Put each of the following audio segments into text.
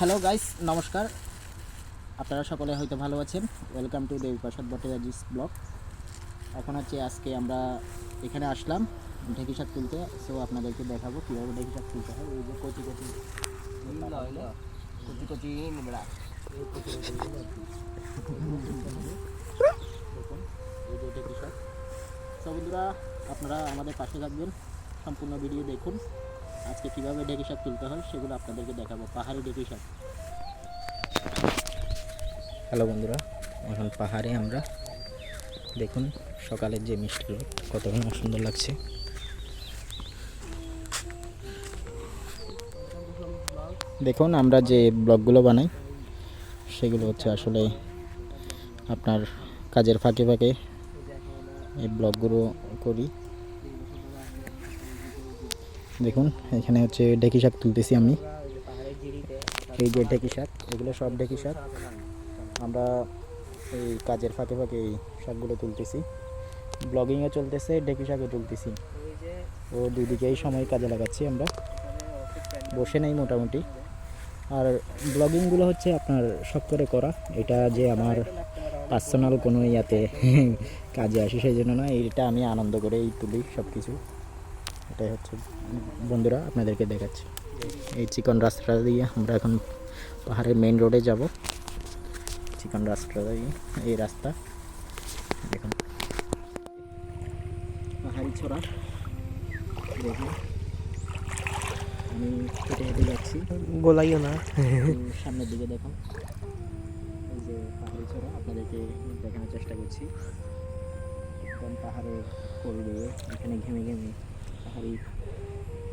Hello guys, নমস্কার। আপনারা সকলে হয়তো ভালো আছেন। Welcome to Debiprasad Bhattacharya's blog. এখন হচ্ছে আজকে আমরা এখানে আসলাম ঢেঁকি শাক তুলতে। সো আপনাদেরকে দেখাবো কীভাবে ঢেঁকি শাক তুলতে হয়। এই যে কচি কচি নিবড়া দেখুন, এই যে ঢেঁকি শাক। সো বন্ধুরা, আপনারা আমাদের পাশে থাকবেন, সম্পূর্ণ ভিডিও দেখুন। আজকে কীভাবে ঢেঁকি শাক তুলতে হয় সেগুলো আপনাদেরকে দেখাবো। পাহাড়ি ঢেঁকি শাক। হ্যালো বন্ধুরা, এখন পাহাড়ে আমরা দেখুন সকালের যে মিষ্টি রোদ কতক্ষণ সুন্দর লাগছে। দেখুন আমরা যে ব্লগগুলো বানাই সেগুলো হচ্ছে আসলে আপনার কাজের ফাঁকে ফাঁকে এই ব্লগগুলো করি। দেখুন এখানে হচ্ছে ঢেঁকি শাক তুলতেছি আমি। এই যে ঢেঁকি শাক, এগুলো সব ঢেঁকি শাক। আমরা এই কাজের ফাঁকে ফাঁকে এই শাকগুলো তুলতেছি। ব্লগিংও চলতেছে, ঢেঁকি শাকও তুলতেছি। ও দুদিকেই সময় কাজে লাগাচ্ছি আমরা, বসে নেই মোটামুটি। আর ব্লগিংগুলো হচ্ছে আপনার শখ করে করা, এটা যে আমার পার্সোনাল কোনো ইয়াতে কাজে আসে সেই জন্য না, এটা আমি আনন্দ করেই তুলি সব কিছু। এটাই হচ্ছে বন্ধুরা, আপনাদেরকে দেখাচ্ছি। এই চিকন রাস্তা দিয়ে আমরা এখন পাহাড়ের মেইন রোডে যাব। চিকন রাস্তা দিয়ে এই রাস্তা দেখুন, পাহাড়ি ছোড়া। দেখুন আমি হেঁটে হেঁটে যাচ্ছি, গোলাইও না। সামনের দিকে দেখুন। এই যে পাহাড়ি ছোড়া আপনাদেরকে দেখানোর চেষ্টা করছি। একদম পাহাড়ের কোল দিয়ে এখানে ঘেমে ঘেমে পাহাড়ি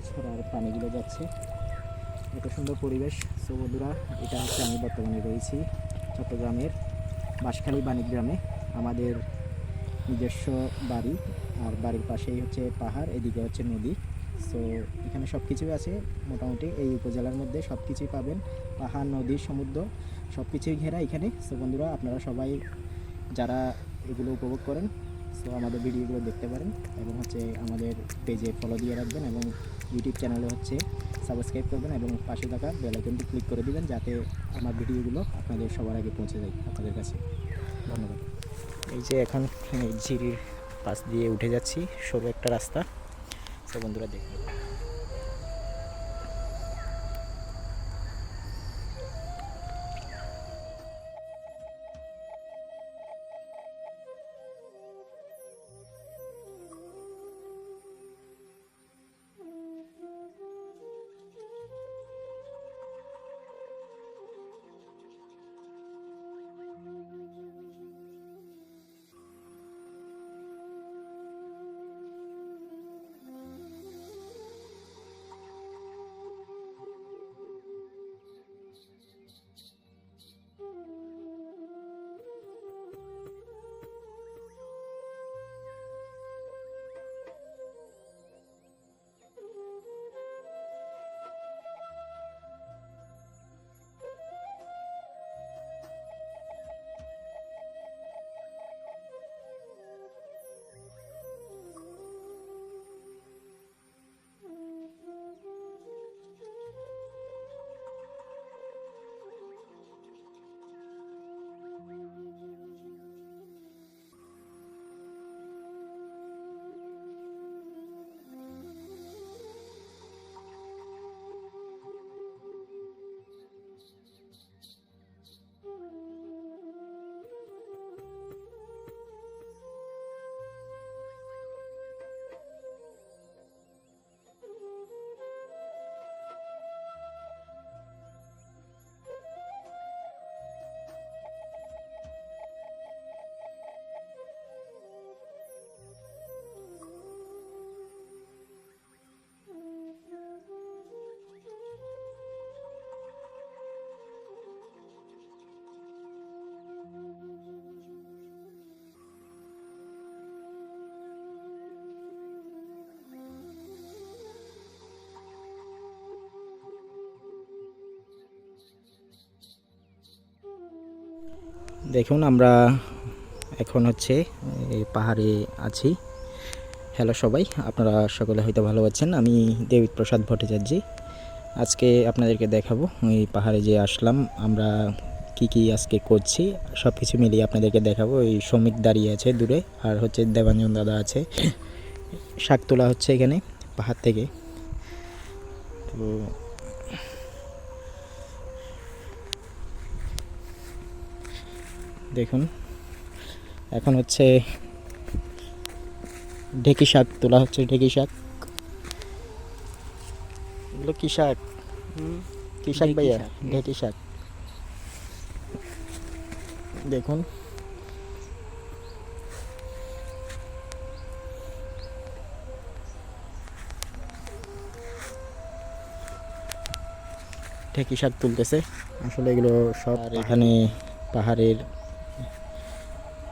ছোড়ার পানিগুলো যাচ্ছে। এত সুন্দর পরিবেশ। সো বন্ধুরা, এটা হচ্ছে আমি বর্তমানে রয়েছি চট্টগ্রামের বাঁশখালী বাণিগ্রামে। আমাদের নিজস্ব বাড়ি, আর বাড়ির পাশেই হচ্ছে পাহাড়, এদিকে হচ্ছে নদী। সো এখানে সব কিছুই আছে মোটামুটি। এই উপজেলার মধ্যে সব কিছুই পাবেন, পাহাড়, নদী, সমুদ্র সব কিছুই ঘেরা এখানে। সো বন্ধুরা, আপনারা সবাই যারা এগুলো উপভোগ করেন, সো আমাদের ভিডিওগুলো দেখতে পারেন এবং হচ্ছে আমাদের পেজে ফলো দিয়ে রাখবেন এবং ইউটিউব চ্যানেলে হচ্ছে সাবস্ক্রাইব করবেন এবং পাশে থাকা বেল আইকনটি ক্লিক করে দিবেন, যাতে আমার ভিডিওগুলো আপনাদের সবার আগে পৌঁছে যায় আপনাদের কাছে। ধন্যবাদ। এই যে এখন ঝিরির পাশ দিয়ে উঠে যাচ্ছি, সরু একটা রাস্তা। সো বন্ধুরা দেখুন। দেখুন আমরা এখন হচ্ছে এই পাহাড়ে আছি। হ্যালো সবাই, আপনারা সকলে হয়তো ভালো আছেন। আমি দেবীপ্রসাদ ভট্টাচার্য। আজকে আপনাদেরকে দেখাবো এই পাহাড়ে যে আসলাম আমরা কি কি আজকে করছি সব কিছু মিলিয়ে আপনাদেরকে দেখাবো। এই শ্রমিক দাঁড়িয়ে আছে দূরে, আর হচ্ছে দেবাঞ্জন দাদা আছে, শাক তোলা হচ্ছে এখানে পাহাড় থেকে। তো দেখুন এখন হচ্ছে ঢেকি শাক তোলা হচ্ছে। ঢেকি শাক, এগুলো কি শাক? কি শাক ভাইয়া? ঢেকি শাক। দেখুন ঢেকি শাক তুলতেছে। আসলে এগুলো সব এখানে পাহাড়ের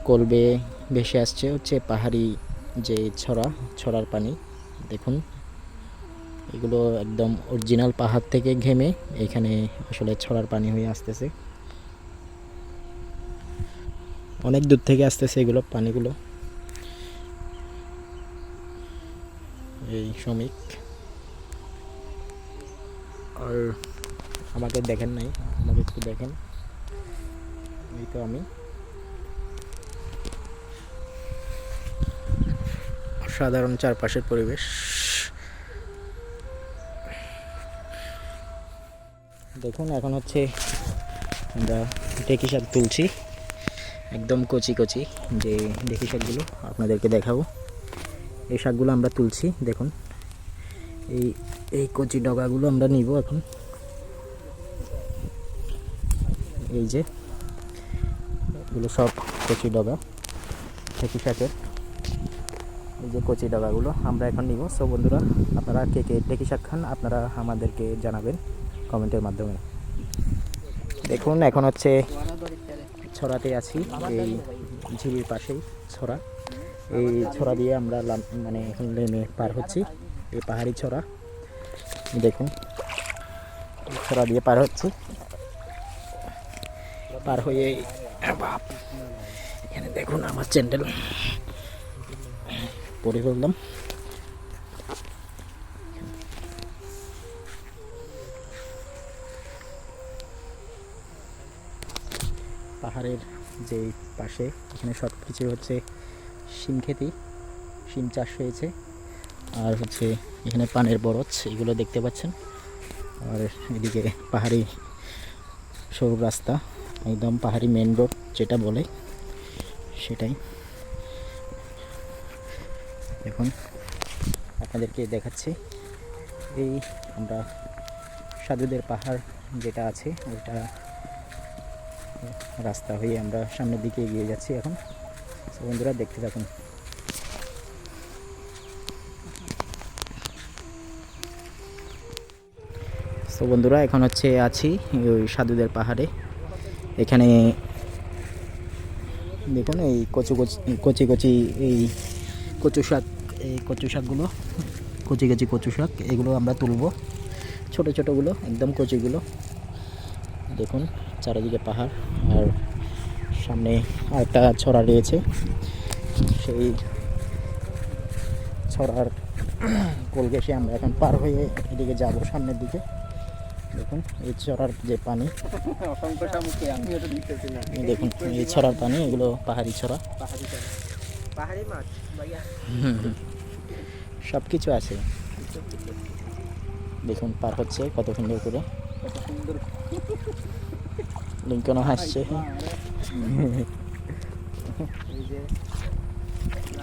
কলবে ভেসে আসছে হচ্ছে পাহাড়ি যে ছড়ার পানি। দেখুন এগুলো একদম অরিজিনাল পাহাড় থেকে ঘেমে এখানে আসলে ছড়ার পানি হয়ে আসতেছে। অনেক দূর থেকে আসতেছে এগুলো পানিগুলো। এই শ্রমিক, আর আমাকে দেখেন নাই, আমাকে একটু দেখেন। এই তো আমি, সাধারণ চারপাশের পরিবেশ। দেখুন এখন হচ্ছে আমরা ঢেকি শাক তুলছি, একদম কচি কচি যে ঢেকি শাকগুলো আপনাদেরকে দেখাবো। এই শাকগুলো আমরা তুলছি। দেখুন এই এই কচি ডগাগুলো আমরা নিব এখন। এই যে এগুলো সব কচি ডগা ঢেকি শাকের, এই যে কচি ডগাগুলো আমরা এখন নিব। সো বন্ধুরা, আপনারা কে কে ঢেকি শাক খান আপনারা আমাদেরকে জানাবেন কমেন্টের মাধ্যমে। দেখুন এখন হচ্ছে ছড়াতে আছি, এই ঝিরির পাশেই ছড়া। এই ছড়া দিয়ে আমরা মানে এখন নেমে পার হচ্ছি এই পাহাড়ি ছড়া। দেখুন ছড়া দিয়ে পার হচ্ছি, পার হয়ে বাপ এখানে দেখুন আমার চ্যান্ডেল পরে ফেললাম। পাহাড়ের যে পাশে এখানে সব কিছু হচ্ছে শিম খেতি, শিম চাষ হয়েছে। আর হচ্ছে এখানে পানের বরজ এগুলো দেখতে পাচ্ছেন। আর এদিকে পাহাড়ি সরু রাস্তা, একদম পাহাড়ি মেন রোড যেটা বলে সেটাই। এখন আপনাদেরকে দেখাচ্ছি এই আমরা সাধুদের পাহাড় যেটা আছে ওইটা রাস্তা হয়ে আমরা সামনের দিকে এগিয়ে যাচ্ছি এখন। বন্ধুরা দেখতে থাকুন। তো বন্ধুরা এখন হচ্ছে আছি ওই সাধুদের পাহাড়ে। এখানে দেখুন এই কচি কচি এই কচু শাক, এই কচু শাকগুলো কচি কচি কচু শাক এগুলো আমরা তুলব, ছোটো ছোটোগুলো একদম কচিগুলো। দেখুন চারিদিকে পাহাড়, আর সামনে আরেকটা ছড়া রয়েছে, সেই ছড়ার কোল ঘেঁষে আমরা এখন পার হয়ে এদিকে যাব সামনের দিকে। দেখুন এই ছড়ার যে পানি, দেখুন এই ছড়ার পানি, এগুলো পাহাড়ি ছড়া, সব কিছু আছে। দেখুন পার হচ্ছে কত সুন্দর করে, লিঙ্কনও হাসছে,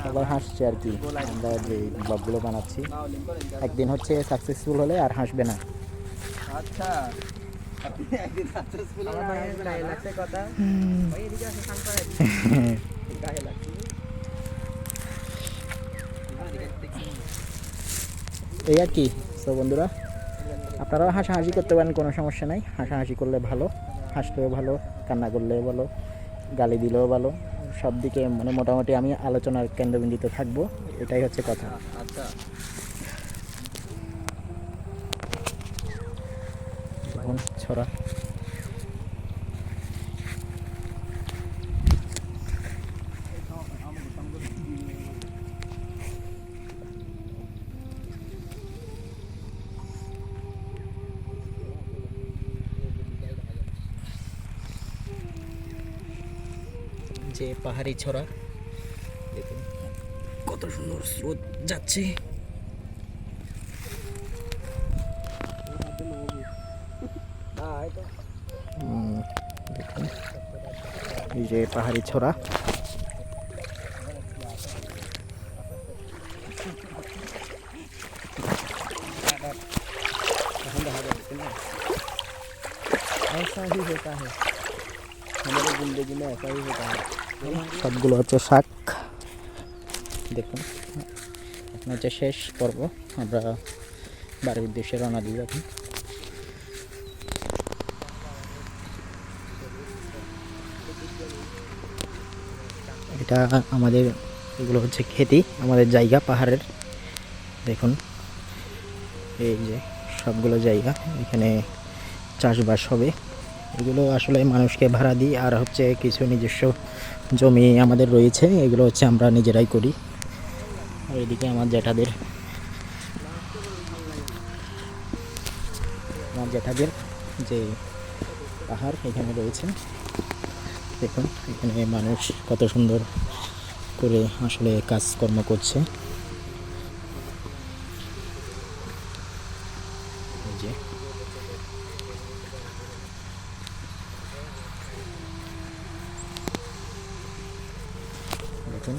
সবাই হাসছে আর কি। আমরা যে ব্লগগুলো বানাচ্ছি একদিন হচ্ছে সাকসেসফুল হলে আর হাসবে না। আচ্ছা এই আর কি। তো বন্ধুরা আপনারাও হাসাহাসি করতে পারেন, কোনো সমস্যা নাই। হাসাহাসি করলে ভালো, হাসলেও ভালো, কান্না করলেও ভালো, গালি দিলেও ভালো, সব দিকে মানে মোটামুটি আমি আলোচনার কেন্দ্রবিন্দুতে থাকবো, এটাই হচ্ছে কথা। আচ্ছা ছড়া যে পাহাড়ি ছড়া, দেখুন কত সুন্দর স্রোত যাচ্ছে। দেখুন এই যে পাহাড়ি ছড়া। ऐसा ही होता है हमारे जिंदगी में, ऐसा ही होता है। সবগুলো হচ্ছে শাক। দেখুন এখন হচ্ছে শেষ পর্ব, আমরা বাড়ির উদ্দেশ্যে রওনা দিব এখন। এটা আমাদের, এগুলো হচ্ছে খেতি, আমাদের জায়গা পাহাড়ের। দেখুন এই যে সবগুলো জায়গা, এখানে চাষবাস হবে। এগুলো আসলে মানুষকে ভাড়া দিই, আর হচ্ছে কিছু নিজস্ব জমি আমাদের রয়েছে, এগুলো হচ্ছে আমরা নিজেরাই করি। আর এদিকে আমার জ্যাঠাদের যে পাহাড় এখানে রয়েছে। দেখুন এখানে মানুষ কত সুন্দর করে আসলে কাজকর্ম করছে। এই যে দেখুন